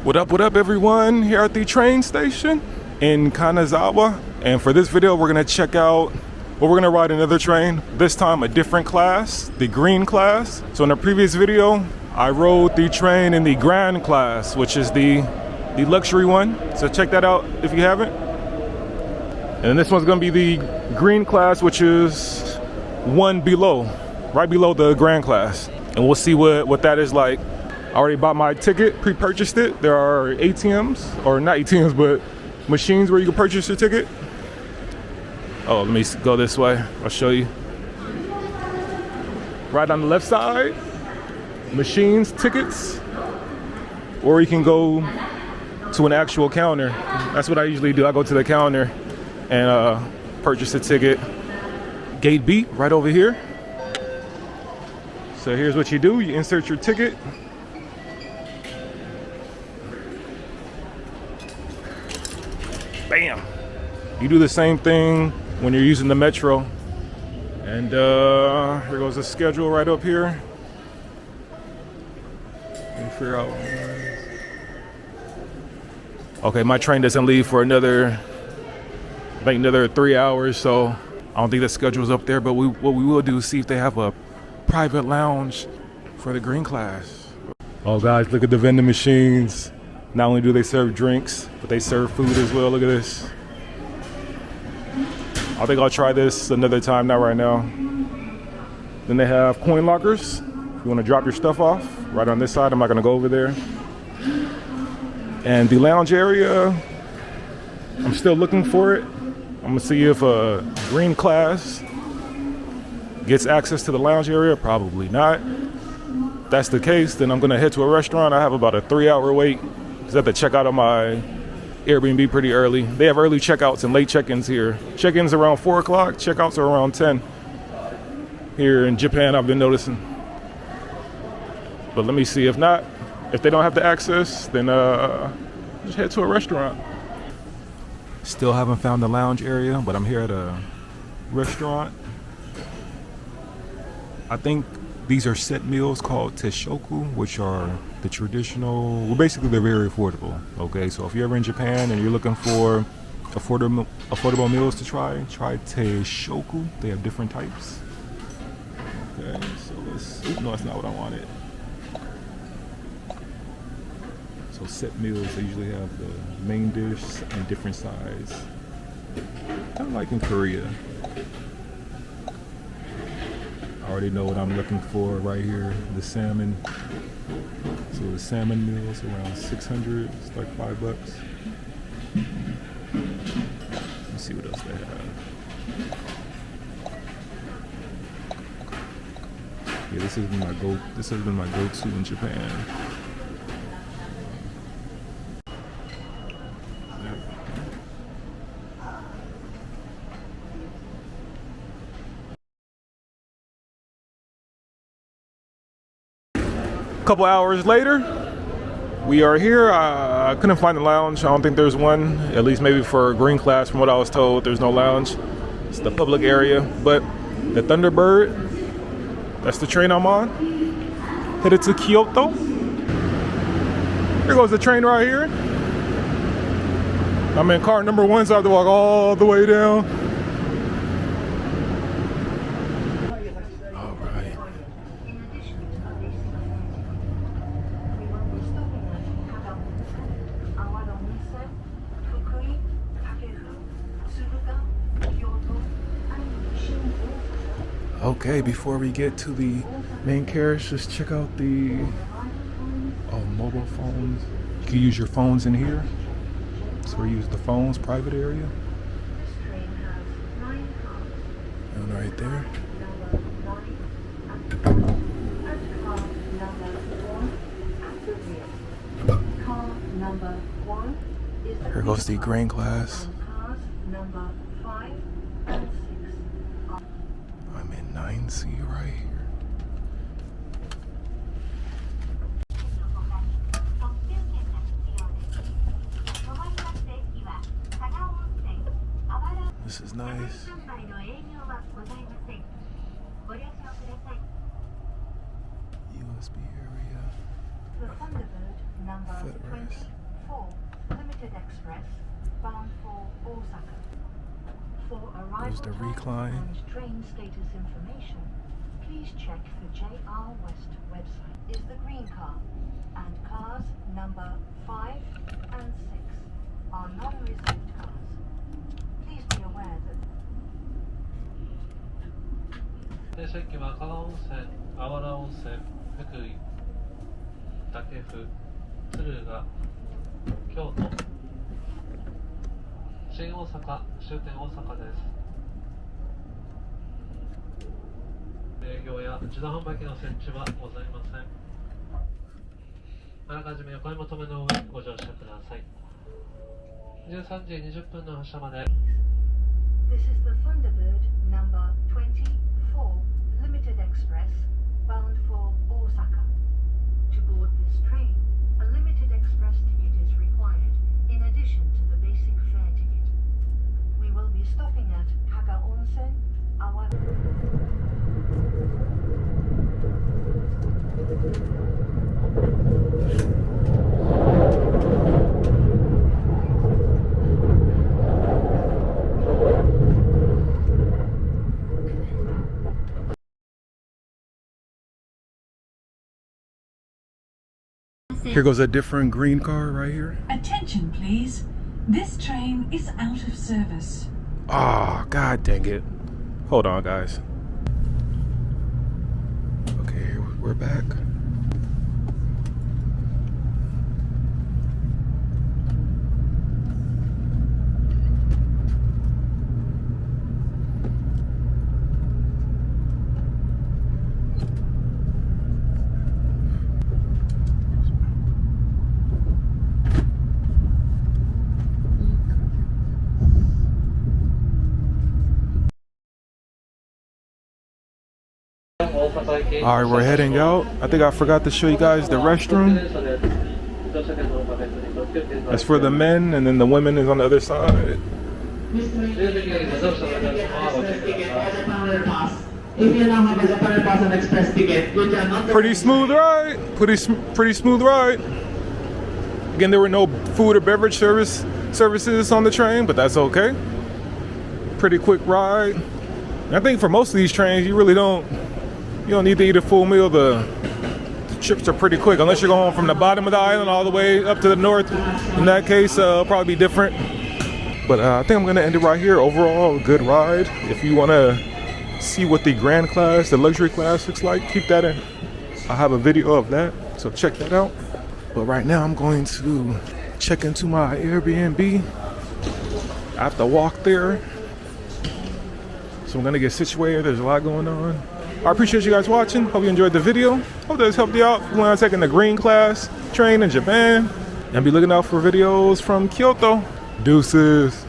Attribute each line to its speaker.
Speaker 1: What up everyone, here at the train station in Kanazawa. And for this video, we're gonna check out, we're gonna ride another train, this time a different class, the green class. So in the previous video, I rode the train in the grand class, which is the luxury one. So check that out if you haven't. And this one's gonna be the green class, which is one below, right below the grand class. And we'll see what that is like. I already bought my ticket, pre-purchased it. There are ATMs, or not ATMs, but machines where you can purchase your ticket. Oh, let me go this way. I'll show you. Right on the left side, machines, tickets, or you can go to an actual counter. That's what I usually do. I go to the counter and purchase a ticket. Gate B, right over here. So here's what you do. You insert your ticket. Bam! You do the same thing when you're using the metro. And here goes the schedule right up here. Let me figure out. Okay, my train doesn't leave for another 3 hours, so I don't think the schedule's up there, but what we will do is see if they have a private lounge for the green class. Oh guys, look at the vending machines. Not only do they serve drinks, but they serve food as well. Look at this. I think I'll try this another time, not right now. Then they have coin lockers. If you want to drop your stuff off, right on this side. I'm not going to go over there. And the lounge area, I'm still looking for it. I'm going to see if a green class gets access to the lounge area. Probably not. If that's the case, then I'm going to head to a restaurant. I have about a 3-hour wait. I have to check out on my Airbnb pretty early. They have early checkouts and late check-ins here. Check-ins around 4 o'clock, checkouts are around 10. Here in Japan, I've been noticing. But let me see, if not, if they don't have the access, then just head to a restaurant. Still haven't found the lounge area, but I'm here at a restaurant. I think these are set meals called teshoku, which are the traditional, well, basically they're very affordable. Okay, so if you're ever in Japan and you're looking for affordable meals to try teshoku. They have different types. Okay, so no, that's not what I wanted. So set meals, they usually have the main dish and different size. Kind of like in Korea. I already know what I'm looking for right here, the salmon. So the salmon meal is around 600, it's like $5. Let's see what else they have. Yeah, this has been my go-to in Japan. Couple hours later, we are here. I couldn't find the lounge. I don't think there's one, at least maybe for green class. From what I was told, there's no lounge. It's the public area. But the Thunderbird, that's the train I'm on, headed to Kyoto. Here goes the train right here. I'm in car number 1, so I have to walk all the way down. Okay, before we get to the main carriage, just check out the mobile phones. You can use your phones in here. That's where you use the phones, private area. And right there. Here goes the green class. I'm in 9C right here. This is nice. USB area.
Speaker 2: the Thunderbird number 24 limited express bound for Osaka. For arrival
Speaker 1: the
Speaker 2: time
Speaker 1: recline.
Speaker 2: and train status information, please check the JR West website. Is the green car, and cars number 5 and 6 are non-reserved cars. Please be aware that
Speaker 3: 停車駅は加賀温泉、あわら温泉、福井、武府、敦賀、京都、新大阪、終点大阪です。営業や自動販売機の設置はございません。あらかじめお買い求めの上ご乗車ください。13時20分の発車まで。
Speaker 2: this is the Thunderbird number 24 limited express bound for Osaka. To board this train, a limited express ticket is required in addition to the basic fare ticket. We will be stopping at Kaga Onsen, Awara.
Speaker 1: Here goes a different green car right here.
Speaker 4: Attention, please. This train is out of service.
Speaker 1: Ah, god dang it. Hold on, guys. Okay, we're back. Alright, we're heading out. I think I forgot to show you guys the restroom. That's for the men, and then the women is on the other side.
Speaker 5: If you don't have a Japan Pass and Express ticket, you cannot.
Speaker 1: Pretty smooth ride. Pretty smooth ride. Again, there were no food or beverage services on the train, but that's okay. Pretty quick ride. And I think for most of these trains, you don't need to eat a full meal. The trips are pretty quick, unless you're going from the bottom of the island all the way up to the north. In that case, it'll probably be different. But I think I'm gonna end it right here. Overall, good ride. If you wanna see what the grand class, the luxury class looks like, keep that in. I have a video of that, so check that out. But right now I'm going to check into my Airbnb. I have to walk there, so I'm gonna get situated. There's a lot going on. I appreciate you guys watching. Hope you enjoyed the video. Hope this helped you out when I'm taking the green class train in Japan. And be looking out for videos from Kyoto. Deuces.